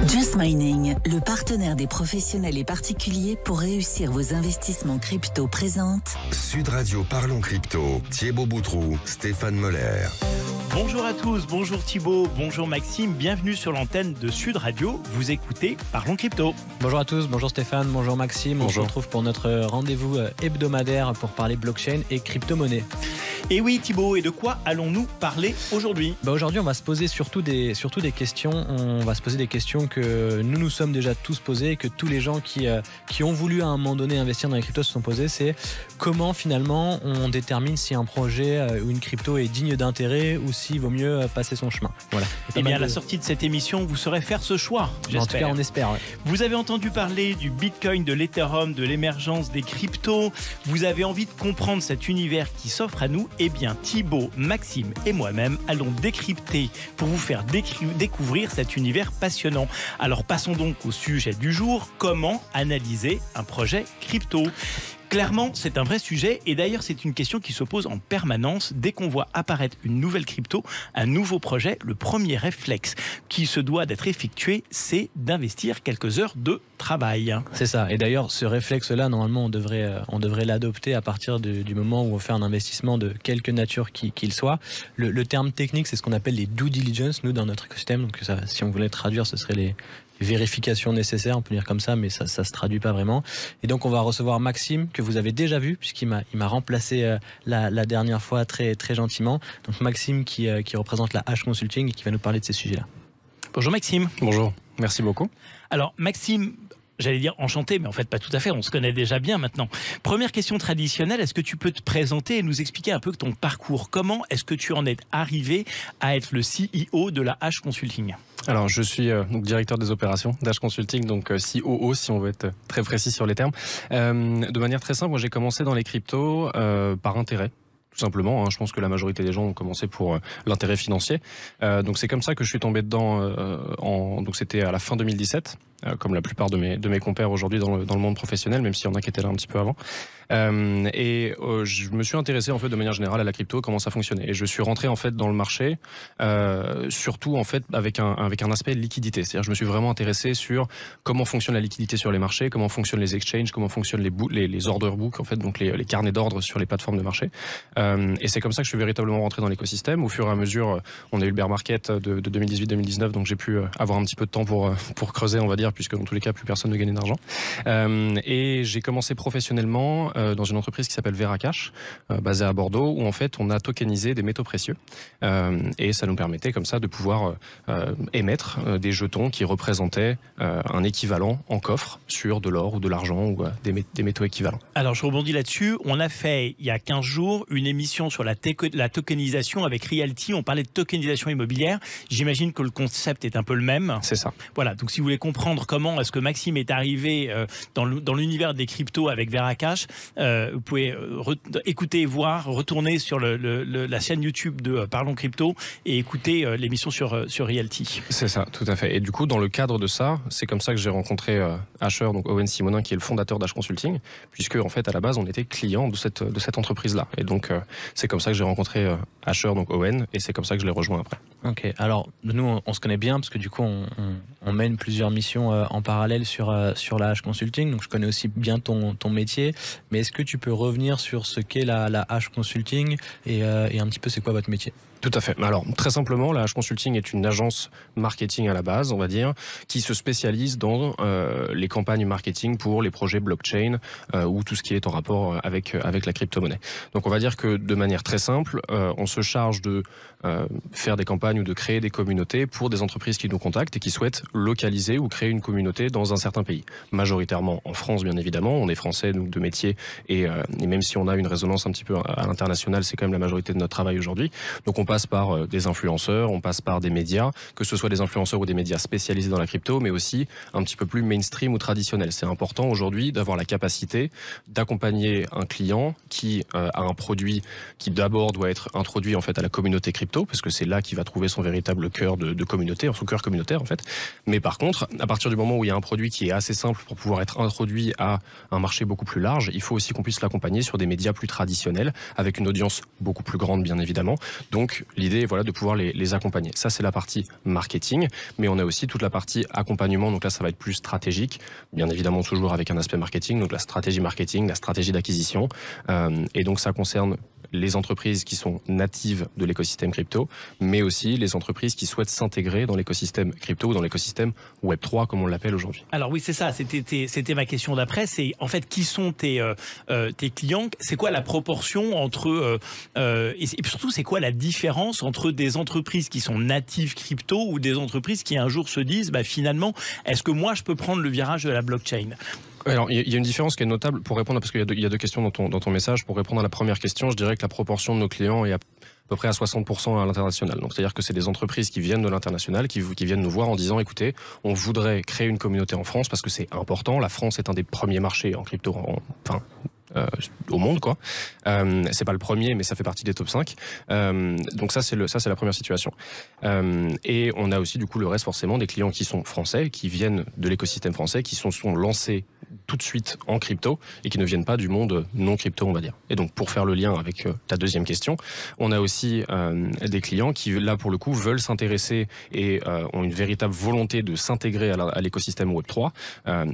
Just Mining, le partenaire des professionnels et particuliers pour réussir vos investissements crypto présente Sud Radio Parlons Crypto, Thibaut Boutroux, Stéphane Moller. Bonjour à tous, bonjour Thibaut, bonjour Maxime, bienvenue sur l'antenne de Sud Radio, vous écoutez Parlons Crypto. Bonjour à tous, bonjour Stéphane, bonjour Maxime, bonjour. On se retrouve pour notre rendez-vous hebdomadaire pour parler blockchain et crypto-monnaie. Et oui Thibaut, et de quoi allons-nous parler aujourd'hui ? Aujourd'hui on va se poser surtout des questions, on va se poser des questions que nous sommes déjà tous posées et que tous les gens qui ont voulu à un moment donné investir dans les cryptos se sont posés, c'est comment finalement on détermine si un projet ou une crypto est digne d'intérêt ou s'il vaut mieux passer son chemin. Voilà. Et bien à la sortie de cette émission, vous saurez faire ce choix, j'espère. En tout cas on espère. Ouais. Vous avez entendu parler du Bitcoin, de l'Ethereum, de l'émergence des cryptos, vous avez envie de comprendre cet univers qui s'offre à nous. Eh bien Thibaut, Maxime et moi-même allons décrypter pour vous faire découvrir cet univers passionnant. Alors passons donc au sujet du jour, comment analyser un projet crypto ? Clairement, c'est un vrai sujet et d'ailleurs, c'est une question qui se pose en permanence. Dès qu'on voit apparaître une nouvelle crypto, un nouveau projet, le premier réflexe qui se doit d'être effectué, c'est d'investir quelques heures de travail. C'est ça. Et d'ailleurs, ce réflexe-là, normalement, on devrait l'adopter à partir du moment où on fait un investissement de quelque nature qu'il soit. Le terme technique, c'est ce qu'on appelle les due diligence, nous, dans notre écosystème. Donc, ça, si on voulait traduire, ce serait les vérifications nécessaires, on peut dire comme ça, mais ça se traduit pas vraiment. Et donc on va recevoir Maxime, que vous avez déjà vu, puisqu'il m'a remplacé la dernière fois très, très gentiment. Donc Maxime qui représente la H Consulting et qui va nous parler de ces sujets-là. Bonjour Maxime. Bonjour, merci beaucoup. Alors Maxime, j'allais dire enchanté, mais en fait pas tout à fait, on se connaît déjà bien maintenant. Première question traditionnelle, est-ce que tu peux te présenter et nous expliquer un peu ton parcours ? Comment est-ce que tu en es arrivé à être le CEO de la H Consulting ? Alors, je suis donc directeur des opérations d'H Consulting, donc COO si on veut être très précis sur les termes. De manière très simple, moi j'ai commencé dans les cryptos par intérêt. Tout simplement, je pense que la majorité des gens ont commencé pour l'intérêt financier. Donc c'est comme ça que je suis tombé dedans. Donc c'était à la fin 2017, comme la plupart de mes compères aujourd'hui dans le monde professionnel, même s'il y en a qui étaient là un petit peu avant. Je me suis intéressé en fait de manière générale à la crypto, comment ça fonctionnait. Et je suis rentré en fait dans le marché, surtout en fait avec un aspect liquidité. C'est-à-dire je me suis vraiment intéressé sur comment fonctionne la liquidité sur les marchés, comment fonctionnent les exchanges, comment fonctionnent les order books en fait, donc les carnets d'ordre sur les plateformes de marché. Et c'est comme ça que je suis véritablement rentré dans l'écosystème. Au fur et à mesure, on a eu le bear market de 2018-2019, donc j'ai pu avoir un petit peu de temps pour creuser, on va dire, puisque dans tous les cas, plus personne ne gagnait d'argent. Et j'ai commencé professionnellement dans une entreprise qui s'appelle Veracash, basée à Bordeaux, où en fait on a tokenisé des métaux précieux. Et ça nous permettait comme ça de pouvoir émettre des jetons qui représentaient un équivalent en coffre sur de l'or ou de l'argent ou des métaux équivalents. Alors je rebondis là-dessus, on a fait il y a 15 jours une émission sur la tokenisation avec Realty, on parlait de tokenisation immobilière, j'imagine que le concept est un peu le même. C'est ça. Voilà, donc si vous voulez comprendre comment est-ce que Maxime est arrivé dans l'univers des cryptos avec Veracash, vous pouvez écouter, voir, retourner sur la chaîne YouTube de Parlons Crypto et écouter l'émission sur Realty. C'est ça, tout à fait. Et du coup, dans le cadre de ça, c'est comme ça que j'ai rencontré Asher, donc Owen Simonin, qui est le fondateur d'H Consulting, puisque en fait à la base on était client de cette entreprise-là. Et donc c'est comme ça que j'ai rencontré Asher, donc Owen, et c'est comme ça que je l'ai rejoint après. Ok, alors nous on se connaît bien parce que du coup on mène plusieurs missions en parallèle sur la H Consulting, donc je connais aussi bien ton métier, mais est-ce que tu peux revenir sur ce qu'est la H Consulting et un petit peu c'est quoi votre métier ? Tout à fait. Alors, très simplement, la H Consulting est une agence marketing à la base, on va dire, qui se spécialise dans les campagnes marketing pour les projets blockchain ou tout ce qui est en rapport avec la crypto-monnaie. Donc, on va dire que de manière très simple, on se charge de faire des campagnes ou de créer des communautés pour des entreprises qui nous contactent et qui souhaitent localiser ou créer une communauté dans un certain pays. Majoritairement en France, bien évidemment. On est français, donc de métier, et même si on a une résonance un petit peu à l'international, c'est quand même la majorité de notre travail aujourd'hui. Donc, on passe par des influenceurs, on passe par des médias, que ce soit des influenceurs ou des médias spécialisés dans la crypto, mais aussi un petit peu plus mainstream ou traditionnel. C'est important aujourd'hui d'avoir la capacité d'accompagner un client qui a un produit qui d'abord doit être introduit en fait à la communauté crypto, parce que c'est là qu'il va trouver son véritable cœur de communauté, son cœur communautaire en fait. Mais par contre, à partir du moment où il y a un produit qui est assez simple pour pouvoir être introduit à un marché beaucoup plus large, il faut aussi qu'on puisse l'accompagner sur des médias plus traditionnels, avec une audience beaucoup plus grande bien évidemment. Donc donc l'idée, voilà, de pouvoir les accompagner. Ça, c'est la partie marketing, mais on a aussi toute la partie accompagnement. Donc là, ça va être plus stratégique, bien évidemment toujours avec un aspect marketing, donc la stratégie marketing, la stratégie d'acquisition. Et donc ça concerne les entreprises qui sont natives de l'écosystème crypto, mais aussi les entreprises qui souhaitent s'intégrer dans l'écosystème crypto ou dans l'écosystème Web3, comme on l'appelle aujourd'hui. Alors oui, c'est ça, c'était ma question d'après, c'est en fait qui sont tes clients, c'est quoi la proportion entre, et surtout c'est quoi la différence entre des entreprises qui sont natives crypto ou des entreprises qui un jour se disent, bah, finalement, est-ce que moi je peux prendre le virage de la blockchain ? Alors, il y a une différence qui est notable pour répondre, parce qu'il y a deux questions dans ton message. Pour répondre à la première question, je dirais que la proportion de nos clients est à peu près à 60% à l'international. Donc, c'est-à-dire que c'est des entreprises qui viennent de l'international, qui viennent nous voir en disant, écoutez, on voudrait créer une communauté en France parce que c'est important. La France est un des premiers marchés en crypto, au monde, quoi. C'est pas le premier, mais ça fait partie des top 5. Donc ça, c'est la première situation. Et on a aussi, du coup, le reste, forcément, des clients qui sont français, qui viennent de l'écosystème français, qui sont lancés tout de suite en crypto et qui ne viennent pas du monde non crypto, on va dire. Et donc, pour faire le lien avec ta deuxième question, on a aussi des clients qui, là, pour le coup, veulent s'intéresser et ont une véritable volonté de s'intégrer à l'écosystème Web3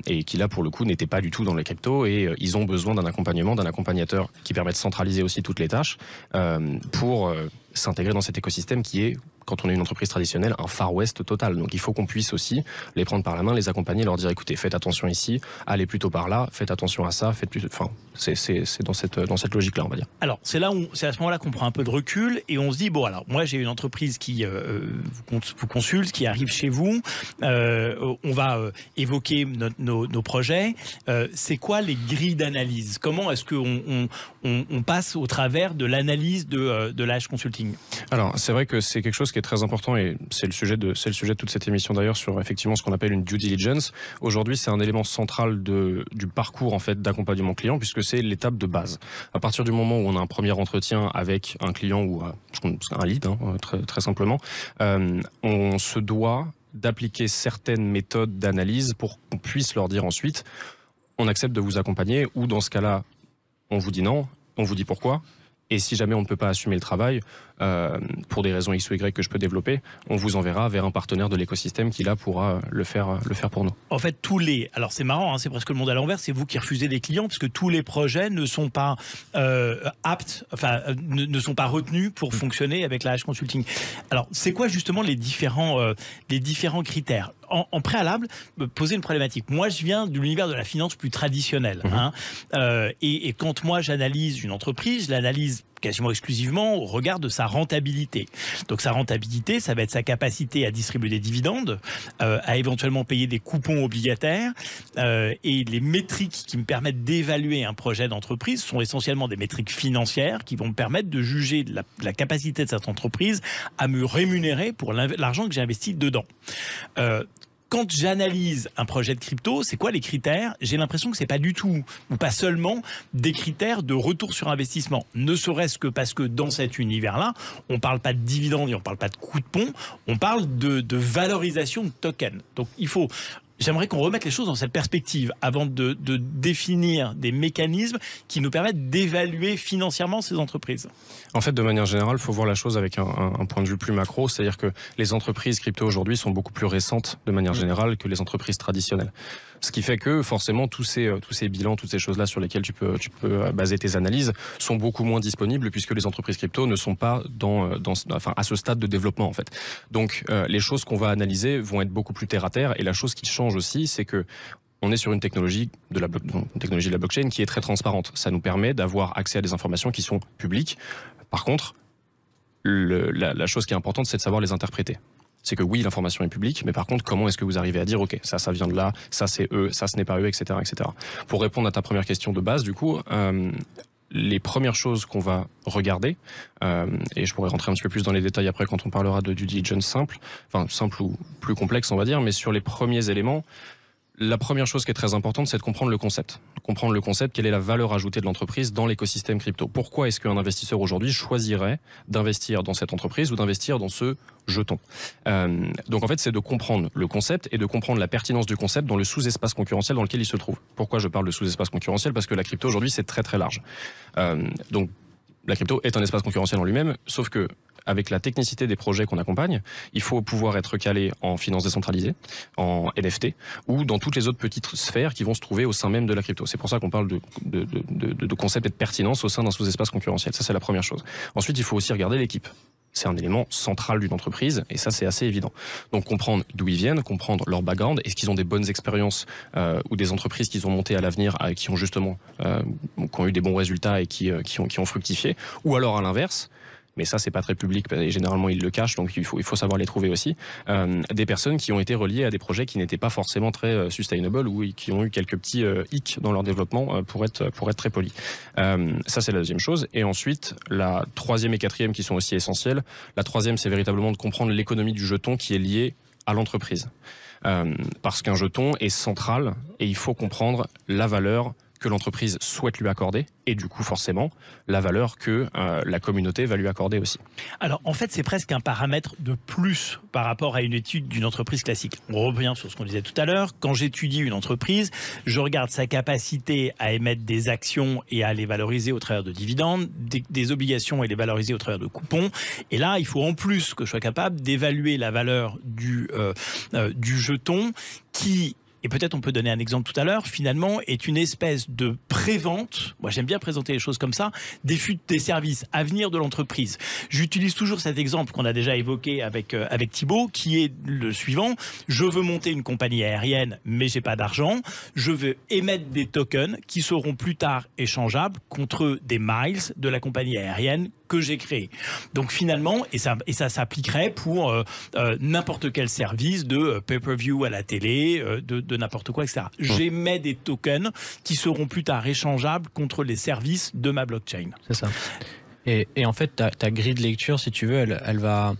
et qui, là, pour le coup, n'étaient pas du tout dans les cryptos et ils ont besoin d'un accompagnateur qui permet de centraliser aussi toutes les tâches pour s'intégrer dans cet écosystème qui est, quand on est une entreprise traditionnelle, un Far West total. Donc il faut qu'on puisse aussi les prendre par la main, les accompagner, leur dire écoutez, faites attention ici, allez plutôt par là, faites attention à ça, c'est dans cette logique-là, on va dire. Alors c'est à ce moment-là qu'on prend un peu de recul et on se dit bon, alors moi j'ai une entreprise qui vous consulte, qui arrive chez vous, on va évoquer nos projets. C'est quoi les grilles d'analyse? Comment est-ce qu'on passe au travers de l'analyse de l'AH Consulting? Alors c'est vrai que c'est quelque chose qui est très important et c'est le sujet de toute cette émission d'ailleurs, sur effectivement ce qu'on appelle une due diligence. Aujourd'hui, c'est un élément central du parcours en fait d'accompagnement client, puisque c'est l'étape de base. À partir du moment où on a un premier entretien avec un client ou un lead, très, très simplement, on se doit d'appliquer certaines méthodes d'analyse pour qu'on puisse leur dire ensuite on accepte de vous accompagner, ou dans ce cas-là on vous dit non, on vous dit pourquoi. Et si jamais on ne peut pas assumer le travail, pour des raisons X ou Y que je peux développer, on vous enverra vers un partenaire de l'écosystème qui là pourra le faire pour nous. En fait, alors c'est marrant, c'est presque le monde à l'envers, c'est vous qui refusez des clients parce que tous les projets ne sont pas aptes, ne sont pas retenus pour fonctionner avec l'AH Consulting. Alors, c'est quoi justement les différents critères? En préalable, poser une problématique. Moi, je viens de l'univers de la finance plus traditionnelle. Et quand moi, j'analyse une entreprise, je l'analyse quasiment exclusivement au regard de sa rentabilité. Donc sa rentabilité, ça va être sa capacité à distribuer des dividendes, à éventuellement payer des coupons obligataires, et les métriques qui me permettent d'évaluer un projet d'entreprise sont essentiellement des métriques financières qui vont me permettre de juger de la capacité de cette entreprise à me rémunérer pour l'argent que j'ai investi dedans. Quand j'analyse un projet de crypto, c'est quoi les critères? J'ai l'impression que c'est pas du tout, ou pas seulement, des critères de retour sur investissement. Ne serait-ce que parce que dans cet univers-là, on parle pas de dividendes et on parle pas de coup de pont, on parle de valorisation de tokens. Donc j'aimerais qu'on remette les choses dans cette perspective avant de définir des mécanismes qui nous permettent d'évaluer financièrement ces entreprises. En fait, de manière générale, il faut voir la chose avec un point de vue plus macro, c'est-à-dire que les entreprises crypto aujourd'hui sont beaucoup plus récentes de manière générale que les entreprises traditionnelles. Ce qui fait que forcément tous ces bilans, toutes ces choses-là sur lesquelles tu peux baser tes analyses sont beaucoup moins disponibles puisque les entreprises crypto ne sont pas à ce stade de développement en fait. Donc les choses qu'on va analyser vont être beaucoup plus terre à terre, et la chose qui change aussi, c'est que on est sur une technologie de la blockchain qui est très transparente. Ça nous permet d'avoir accès à des informations qui sont publiques. Par contre, la chose qui est importante, c'est de savoir les interpréter. C'est que oui, l'information est publique, mais par contre, comment est-ce que vous arrivez à dire, ok, ça vient de là, ça c'est eux, ça ce n'est pas eux, etc., etc. Pour répondre à ta première question de base, du coup, les premières choses qu'on va regarder, et je pourrais rentrer un petit peu plus dans les détails après quand on parlera de due diligence simple ou plus complexe, on va dire, mais sur les premiers éléments, la première chose qui est très importante, c'est de comprendre le concept. Comprendre le concept, quelle est la valeur ajoutée de l'entreprise dans l'écosystème crypto. Pourquoi est-ce qu'un investisseur aujourd'hui choisirait d'investir dans cette entreprise ou d'investir dans ce jeton? Donc en fait, c'est de comprendre le concept et de comprendre la pertinence du concept dans le sous-espace concurrentiel dans lequel il se trouve. Pourquoi je parle de sous-espace concurrentiel? Parce que la crypto aujourd'hui, c'est très très large. Donc la crypto est un espace concurrentiel en lui-même, sauf que avec la technicité des projets qu'on accompagne, il faut pouvoir être calé en finance décentralisée, en NFT, ou dans toutes les autres petites sphères qui vont se trouver au sein même de la crypto. C'est pour ça qu'on parle de concept et de pertinence au sein d'un sous-espace concurrentiel. Ça, c'est la première chose. Ensuite, il faut aussi regarder l'équipe. C'est un élément central d'une entreprise, et ça, c'est assez évident. Donc, comprendre d'où ils viennent, comprendre leur background, est-ce qu'ils ont des bonnes expériences ou des entreprises qu'ils ont montées à l'avenir, qui ont justement qui ont eu des bons résultats et qui ont fructifié, ou alors à l'inverse. Mais ça, c'est pas très public et généralement ils le cachent, donc il faut savoir les trouver aussi. Des personnes qui ont été reliées à des projets qui n'étaient pas forcément très sustainable ou qui ont eu quelques petits hicks dans leur développement, pour être très poli. Ça, c'est la deuxième chose. Et ensuite, la troisième et quatrième qui sont aussi essentielles. La troisième, c'est véritablement de comprendre l'économie du jeton qui est liée à l'entreprise. Parce qu'un jeton est central et il faut comprendre la valeur que l'entreprise souhaite lui accorder et du coup forcément la valeur que la communauté va lui accorder aussi. Alors en fait c'est presque un paramètre de plus par rapport à une étude d'une entreprise classique. On revient sur ce qu'on disait tout à l'heure, quand j'étudie une entreprise, je regarde sa capacité à émettre des actions et à les valoriser au travers de dividendes, des obligations et les valoriser au travers de coupons, et là il faut en plus que je sois capable d'évaluer la valeur du jeton qui, et peut-être on peut donner un exemple tout à l'heure, finalement est une espèce de prévente, moi j'aime bien présenter les choses comme ça, des services à venir de l'entreprise. J'utilise toujours cet exemple qu'on a déjà évoqué avec Thibaut, qui est le suivant: je veux monter une compagnie aérienne mais j'ai pas d'argent, je veux émettre des tokens qui seront plus tard échangeables contre des miles de la compagnie aérienne que j'ai créé. Donc finalement, et ça s'appliquerait pour n'importe quel service de pay-per-view à la télé, de n'importe quoi, etc. J'émets des tokens qui seront plus tard échangeables contre les services de ma blockchain. C'est ça. Et en fait, ta grille de lecture, si tu veux, elle va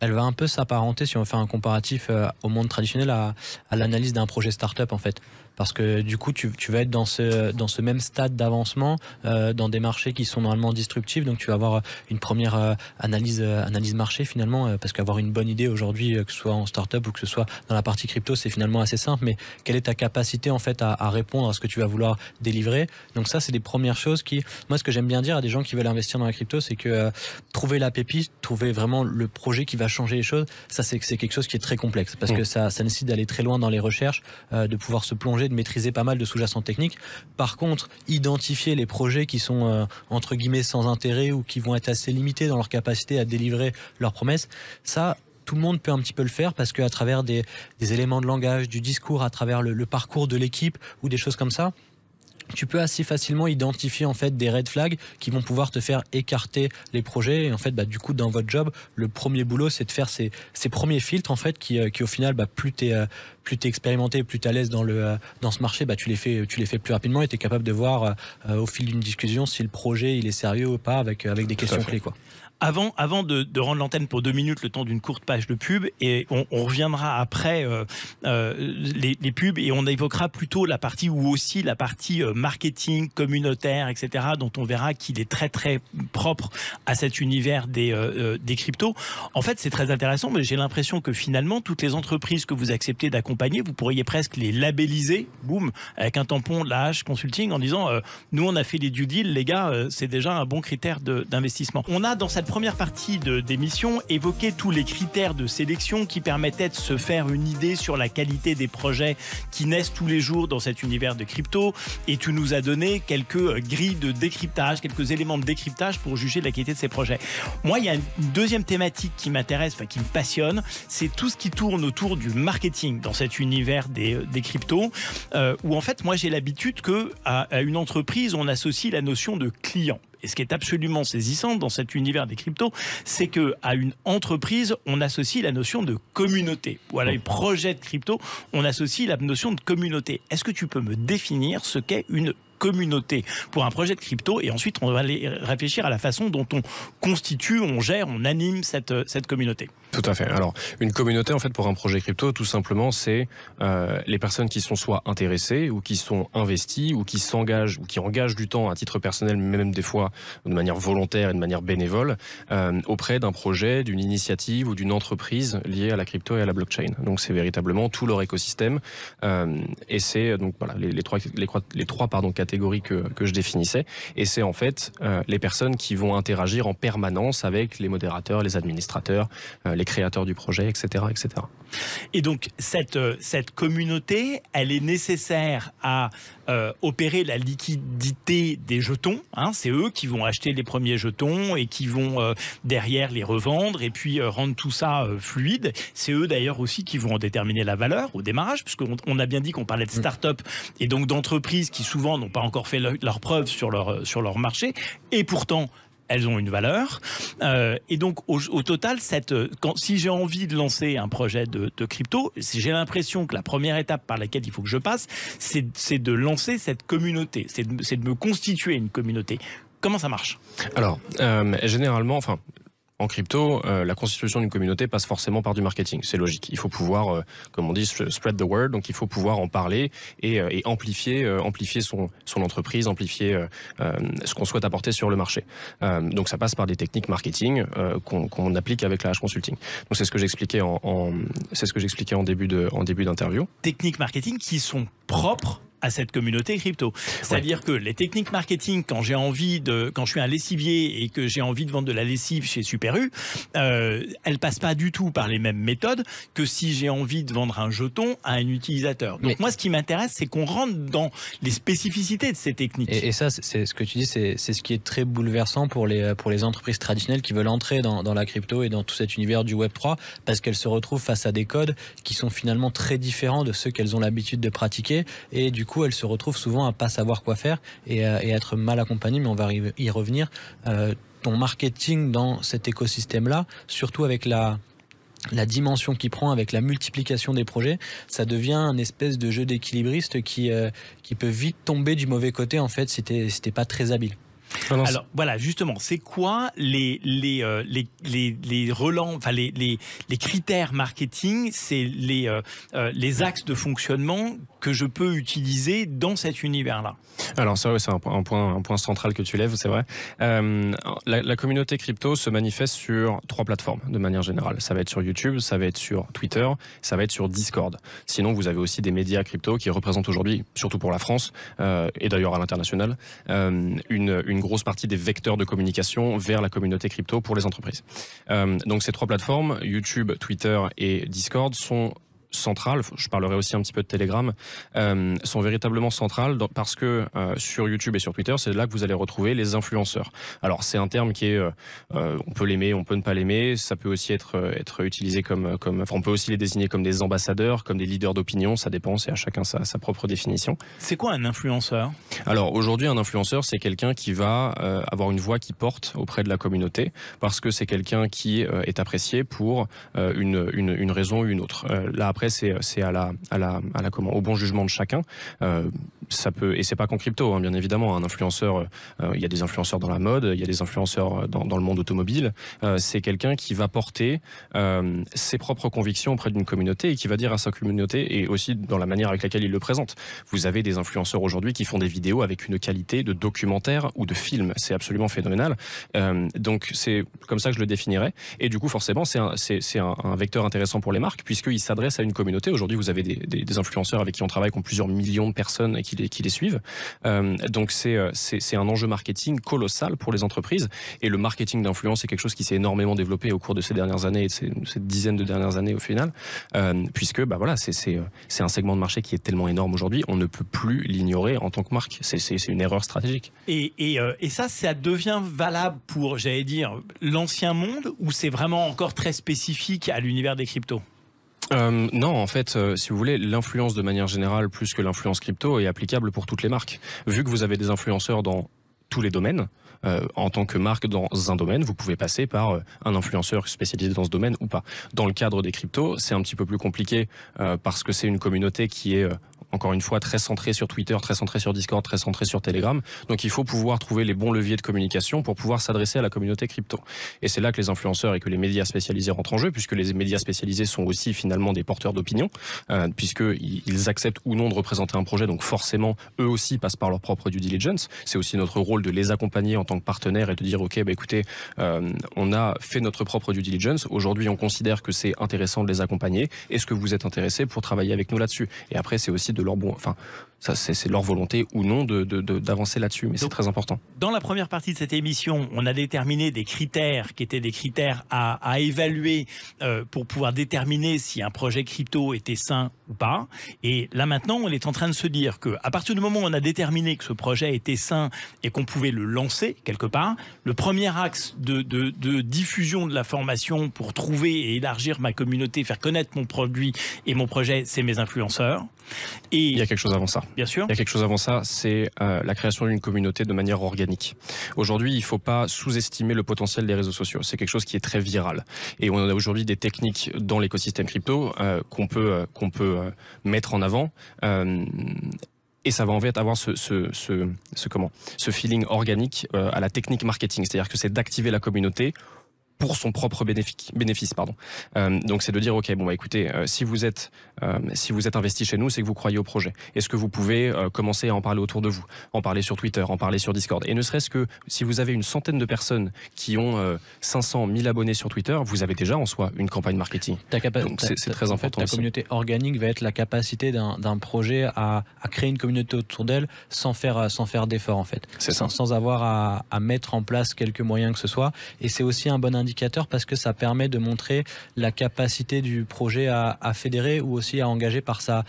un peu s'apparenter, si on fait un comparatif au monde traditionnel, à l'analyse d'un projet start-up en fait. Parce que du coup, tu vas être dans ce même stade d'avancement dans des marchés qui sont normalement disruptifs. Donc, tu vas avoir une première analyse marché finalement, parce qu'avoir une bonne idée aujourd'hui, que ce soit en start-up ou que ce soit dans la partie crypto, c'est finalement assez simple. Mais quelle est ta capacité en fait à répondre à ce que tu vas vouloir délivrer? Donc ça, c'est des premières choses qui, moi, ce que j'aime bien dire à des gens qui veulent investir dans la crypto, c'est que trouver la pépite, trouver vraiment le projet qui va changer les choses, ça c'est quelque chose qui est très complexe, parce que ça nécessite d'aller très loin dans les recherches, de pouvoir se plonger, de maîtriser pas mal de sous-jacents techniques. Par contre, identifier les projets qui sont entre guillemets sans intérêt ou qui vont être assez limités dans leur capacité à délivrer leurs promesses, ça, tout le monde peut un petit peu le faire, parce qu'à travers des éléments de langage, du discours, à travers le parcours de l'équipe ou des choses comme ça, tu peux assez facilement identifier en fait des red flags qui vont pouvoir te faire écarter les projets. Et en fait, du coup, dans votre job, le premier boulot, c'est de faire ces premiers filtres en fait qui au final, plus t'es expérimenté, plus t'es à l'aise dans ce marché, tu les fais plus rapidement et t'es capable de voir au fil d'une discussion si le projet il est sérieux ou pas, avec des questions clés quoi. Avant de rendre l'antenne pour 2 minutes, le temps d'une courte page de pub, et on reviendra après les pubs, et on évoquera plutôt la partie marketing communautaire, etc., dont on verra qu'il est très très propre à cet univers des cryptos. En fait, c'est très intéressant, mais j'ai l'impression que finalement, toutes les entreprises que vous acceptez d'accompagner, vous pourriez presque les labelliser, boum, avec un tampon de la H Consulting, en disant nous on a fait les due deals, les gars, c'est déjà un bon critère d'investissement. On a dans cette première partie d'émission évoqué tous les critères de sélection qui permettaient de se faire une idée sur la qualité des projets qui naissent tous les jours dans cet univers de crypto, et tu nous as donné quelques grilles de décryptage, quelques éléments de décryptage pour juger de la qualité de ces projets. Moi, il y a une deuxième thématique qui m'intéresse, qui me passionne, c'est tout ce qui tourne autour du marketing dans cet univers des cryptos, où en fait, moi j'ai l'habitude qu'à une entreprise, on associe la notion de client. Et ce qui est absolument saisissant dans cet univers des cryptos, c'est qu'à une entreprise, on associe la notion de communauté. Voilà, les projets de crypto, on associe la notion de communauté. Est-ce que tu peux me définir ce qu'est une communauté pour un projet de crypto? Et ensuite, on va aller réfléchir à la façon dont on constitue, on gère, on anime cette communauté. Tout à fait. Alors, une communauté, en fait, pour un projet crypto, tout simplement, c'est les personnes qui sont soit intéressées ou qui sont investies ou qui s'engagent ou qui engagent du temps à titre personnel, même des fois de manière volontaire et de manière bénévole, auprès d'un projet, d'une initiative ou d'une entreprise liée à la crypto et à la blockchain. Donc, c'est véritablement tout leur écosystème. Et c'est donc voilà les trois catégories que je définissais. Et c'est en fait les personnes qui vont interagir en permanence avec les modérateurs, les administrateurs, les créateurs du projet, etc., etc. Et donc, cette communauté, elle est nécessaire à opérer la liquidité des jetons. Hein, c'est eux qui vont acheter les premiers jetons et qui vont derrière les revendre et puis rendre tout ça fluide. C'est eux d'ailleurs aussi qui vont en déterminer la valeur au démarrage, puisqu'on a bien dit qu'on parlait de start-up et donc d'entreprises qui souvent n'ont pas encore fait leur preuve sur leur marché. Et pourtant, elles ont une valeur. Et donc, au total, si j'ai envie de lancer un projet de crypto, si j'ai l'impression que la première étape par laquelle il faut que je passe, c'est de lancer cette communauté, c'est de me constituer une communauté. Comment ça marche ? Alors, généralement, en crypto, la constitution d'une communauté passe forcément par du marketing. C'est logique. Il faut pouvoir, comme on dit, spread the word. Donc, il faut pouvoir en parler et amplifier son entreprise, amplifier ce qu'on souhaite apporter sur le marché. Donc, ça passe par des techniques marketing qu'on applique avec la H Consulting. Donc, c'est ce que j'expliquais en début d'interview. Techniques marketing qui sont propres à cette communauté crypto. C'est-à-dire que les techniques marketing, quand je suis un lessivier et que j'ai envie de vendre de la lessive chez Super U, elles passent pas du tout par les mêmes méthodes que si j'ai envie de vendre un jeton à un utilisateur. Donc moi, ce qui m'intéresse, c'est qu'on rentre dans les spécificités de ces techniques. Et ça, c'est ce que tu dis, c'est ce qui est très bouleversant pour les entreprises traditionnelles qui veulent entrer dans la crypto et dans tout cet univers du Web3, parce qu'elles se retrouvent face à des codes qui sont finalement très différents de ceux qu'elles ont l'habitude de pratiquer, et du coup, elles se retrouvent souvent à pas savoir quoi faire et être mal accompagnées, mais on va y revenir. Ton marketing dans cet écosystème-là, surtout avec la dimension qu'il prend, avec la multiplication des projets, ça devient un espèce de jeu d'équilibriste qui peut vite tomber du mauvais côté, en fait, si t'es pas très habile. Alors voilà, justement, c'est quoi les relents, enfin les critères marketing, c'est les axes de fonctionnement que je peux utiliser dans cet univers-là? Alors ça, c'est un point central que tu lèves, c'est vrai. La communauté crypto se manifeste sur 3 plateformes de manière générale. Ça va être sur YouTube, ça va être sur Twitter, ça va être sur Discord. Sinon, vous avez aussi des médias crypto qui représentent aujourd'hui, surtout pour la France et d'ailleurs à l'international, une grosse partie des vecteurs de communication vers la communauté crypto pour les entreprises. Donc ces 3 plateformes, YouTube, Twitter et Discord, sont centrales, je parlerai aussi un petit peu de Telegram, sont véritablement centrales parce que sur YouTube et sur Twitter, c'est là que vous allez retrouver les influenceurs. Alors c'est un terme qui est, on peut l'aimer, on peut ne pas l'aimer, ça peut aussi être utilisé comme on peut aussi les désigner comme des ambassadeurs, comme des leaders d'opinion, ça dépend, c'est à chacun sa propre définition. C'est quoi un influenceur ? Alors aujourd'hui, un influenceur, c'est quelqu'un qui va avoir une voix qui porte auprès de la communauté, parce que c'est quelqu'un qui est apprécié pour une raison ou une autre. Là après, c'est au bon jugement de chacun. Ça peut, et c'est pas qu'en crypto, hein, bien évidemment. Un influenceur, il y a des influenceurs dans la mode, il y a des influenceurs dans le monde automobile. C'est quelqu'un qui va porter ses propres convictions auprès d'une communauté et qui va dire à sa communauté, et aussi dans la manière avec laquelle il le présente. Vous avez des influenceurs aujourd'hui qui font des vidéos avec une qualité de documentaire ou de film. C'est absolument phénoménal. Donc c'est comme ça que je le définirais. Et du coup, forcément, c'est un vecteur intéressant pour les marques, puisqu'il s'adresse à une communauté. Aujourd'hui, vous avez des influenceurs avec qui on travaille, qui ont plusieurs millions de personnes et qui les suivent. Donc c'est un enjeu marketing colossal pour les entreprises. Et le marketing d'influence, c'est quelque chose qui s'est énormément développé au cours de ces dernières années et de cette dizaine de dernières années au final, puisque voilà, c'est un segment de marché qui est tellement énorme aujourd'hui, on ne peut plus l'ignorer en tant que marque. C'est une erreur stratégique. Et ça devient valable pour, j'allais dire, l'ancien monde, ou c'est vraiment encore très spécifique à l'univers des cryptos? Non, en fait, si vous voulez, l'influence de manière générale, plus que l'influence crypto, est applicable pour toutes les marques. Vu que vous avez des influenceurs dans tous les domaines, en tant que marque dans un domaine, vous pouvez passer par un influenceur spécialisé dans ce domaine ou pas. Dans le cadre des cryptos, c'est un petit peu plus compliqué parce que c'est une communauté qui est, encore une fois, très centré sur Twitter, très centré sur Discord, très centré sur Telegram. Donc il faut pouvoir trouver les bons leviers de communication pour pouvoir s'adresser à la communauté crypto. Et c'est là que les influenceurs et que les médias spécialisés rentrent en jeu, puisque les médias spécialisés sont aussi finalement des porteurs d'opinion, puisqu'ils acceptent ou non de représenter un projet, donc forcément, eux aussi passent par leur propre due diligence. C'est aussi notre rôle de les accompagner en tant que partenaire et de dire, ok, écoutez, on a fait notre propre due diligence, aujourd'hui on considère que c'est intéressant de les accompagner, est-ce que vous êtes intéressés pour travailler avec nous là-dessus? Et après, c'est aussi de leur ça c'est leur volonté ou non d'avancer là-dessus, mais c'est très important. Dans la première partie de cette émission, on a déterminé des critères qui étaient des critères à évaluer pour pouvoir déterminer si un projet crypto était sain ou pas. Et là maintenant, on est en train de se dire qu'à partir du moment où on a déterminé que ce projet était sain et qu'on pouvait le lancer quelque part, le premier axe de diffusion de la formation pour trouver et élargir ma communauté, faire connaître mon produit et mon projet, c'est mes influenceurs. Et il y a quelque chose avant ça. Bien sûr. Il y a quelque chose avant ça, c'est la création d'une communauté de manière organique. Aujourd'hui, il ne faut pas sous-estimer le potentiel des réseaux sociaux. C'est quelque chose qui est très viral. Et on a aujourd'hui des techniques dans l'écosystème crypto qu'on peut mettre en avant. Et ça va en fait avoir ce feeling organique à la technique marketing. C'est-à-dire que c'est d'activer la communauté pour son propre bénéfice. Donc c'est de dire, ok, bon bah écoutez, si vous êtes investi chez nous, c'est que vous croyez au projet. Est-ce que vous pouvez commencer à en parler autour de vous, en parler sur Twitter, en parler sur Discord? Et ne serait-ce que si vous avez une centaine de personnes qui ont 500 000 abonnés sur Twitter, vous avez déjà en soi une campagne marketing. Donc c'est très important. La communauté organique va être la capacité d'un projet à créer une communauté autour d'elle sans faire d'efforts en fait. Sans avoir à mettre en place quelques moyens que ce soit. Et c'est aussi un bon indicateur parce que ça permet de montrer la capacité du projet à fédérer ou aussi à engager par sa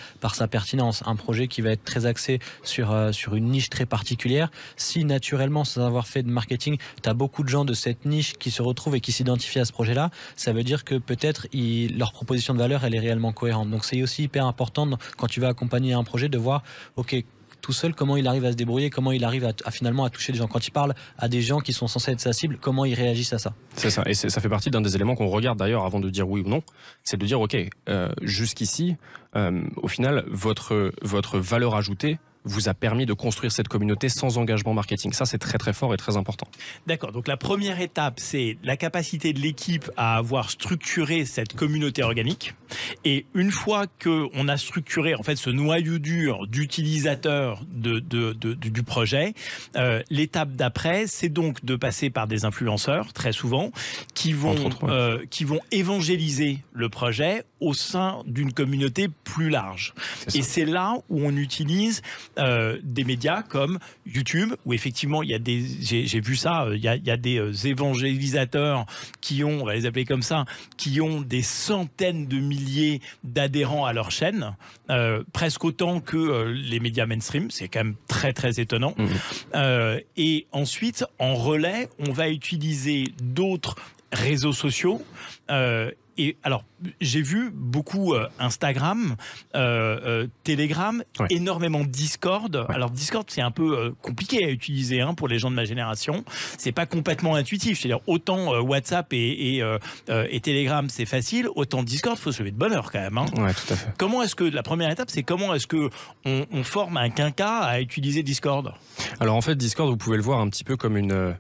pertinence. Un projet qui va être très axé sur une niche très particulière, si naturellement sans avoir fait de marketing, tu as beaucoup de gens de cette niche qui se retrouvent et qui s'identifient à ce projet-là, ça veut dire que peut-être leur proposition de valeur elle est réellement cohérente. Donc c'est aussi hyper important quand tu vas accompagner un projet de voir, ok, tout seul, comment il arrive à se débrouiller, comment il arrive à finalement à toucher des gens. Quand il parle à des gens qui sont censés être sa cible, comment ils réagissent à ça? C'est ça, et ça fait partie d'un des éléments qu'on regarde d'ailleurs avant de dire oui ou non, c'est de dire ok, jusqu'ici, au final, votre valeur ajoutée vous a permis de construire cette communauté sans engagement marketing. Ça, c'est très très fort et très important. D'accord, donc la première étape, c'est la capacité de l'équipe à avoir structuré cette communauté organique. Et une fois qu'on a structuré en fait ce noyau dur d'utilisateurs du projet, l'étape d'après, c'est donc de passer par des influenceurs, très souvent, qui vont évangéliser le projet au sein d'une communauté plus large. Et c'est là où on utilise des médias comme YouTube, où effectivement il y a j'ai vu ça, il y a des évangélisateurs qui ont, on va les appeler comme ça, qui ont des centaines de milliers d'adhérents à leur chaîne, presque autant que les médias mainstream. C'est quand même très très étonnant. Et ensuite, en relais, on va utiliser d'autres réseaux sociaux. Et alors, j'ai vu beaucoup Instagram, Telegram, énormément Discord. Ouais. Alors Discord, c'est un peu compliqué à utiliser pour les gens de ma génération. C'est pas complètement intuitif. C'est-à-dire autant WhatsApp et Telegram, c'est facile, autant Discord, faut se lever de bonne heure quand même. Ouais, tout à fait. Comment est-ce que la première étape, c'est comment est-ce que on forme un quinca à utiliser Discord? Alors en fait, Discord, vous pouvez le voir un petit peu comme une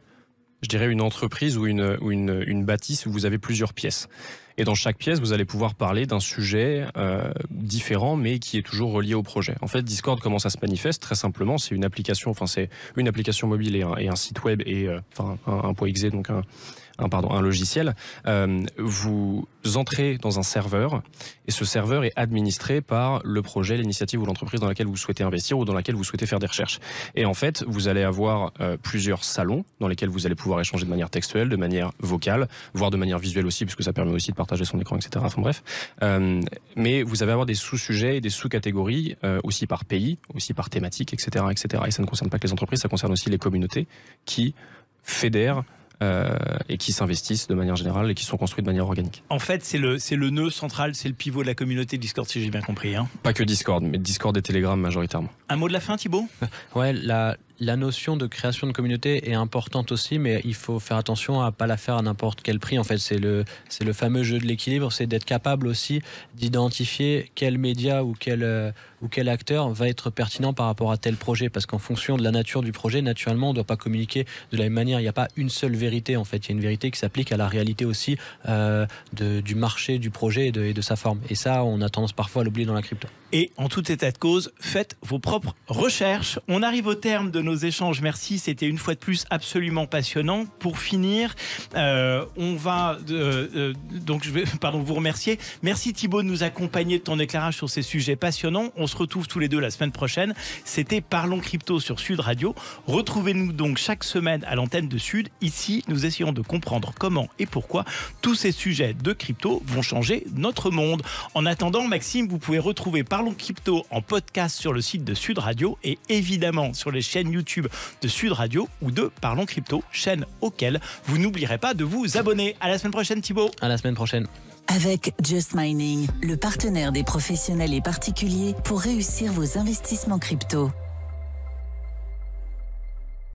entreprise ou une bâtisse où vous avez plusieurs pièces. Et dans chaque pièce, vous allez pouvoir parler d'un sujet différent, mais qui est toujours relié au projet. En fait, Discord, comment ça se manifeste? Très simplement, c'est une application mobile et un site web et un .exe, donc un logiciel. Vous entrez dans un serveur et ce serveur est administré par le projet, l'initiative ou l'entreprise dans laquelle vous souhaitez investir ou dans laquelle vous souhaitez faire des recherches. Et en fait, vous allez avoir plusieurs salons dans lesquels vous allez pouvoir échanger de manière textuelle, de manière vocale, voire de manière visuelle aussi, puisque ça permet aussi de partager son écran, etc. Enfin bref. Mais vous allez avoir des sous-sujets et des sous-catégories aussi par pays, aussi par thématique, etc., etc. Et ça ne concerne pas que les entreprises, ça concerne aussi les communautés qui fédèrent et qui s'investissent de manière générale et qui sont construits de manière organique. En fait, c'est le nœud central, c'est le pivot de la communauté Discord, si j'ai bien compris. Pas que Discord, mais Discord et Telegram majoritairement. Un mot de la fin, Thibaut? Ouais, La notion de création de communauté est importante aussi, mais il faut faire attention à pas la faire à n'importe quel prix. En fait, c'est le fameux jeu de l'équilibre, c'est d'être capable aussi d'identifier quel média ou quel acteur va être pertinent par rapport à tel projet. Parce qu'en fonction de la nature du projet, naturellement, on ne doit pas communiquer de la même manière. Il n'y a pas une seule vérité, en fait. Il y a une vérité qui s'applique à la réalité aussi du marché, du projet et de sa forme. Et ça, on a tendance parfois à l'oublier dans la crypto. Et en tout état de cause, faites vos propres recherches. On arrive au terme de nos échanges. Merci, c'était une fois de plus absolument passionnant. Pour finir, on va donc je vais vous remercier. Merci Thibaut de nous accompagner de ton éclairage sur ces sujets passionnants. On se retrouve tous les deux la semaine prochaine. C'était Parlons Crypto sur Sud Radio. Retrouvez-nous donc chaque semaine à l'antenne de Sud. Ici, nous essayons de comprendre comment et pourquoi tous ces sujets de crypto vont changer notre monde. En attendant, Maxime, vous pouvez retrouver Parlons Crypto en podcast sur le site de Sud Radio et évidemment sur les chaînes YouTube de Sud Radio ou de Parlons Crypto, chaîne auxquelles vous n'oublierez pas de vous abonner. À la semaine prochaine Thibaut. À la semaine prochaine. Avec Just Mining, le partenaire des professionnels et particuliers pour réussir vos investissements crypto.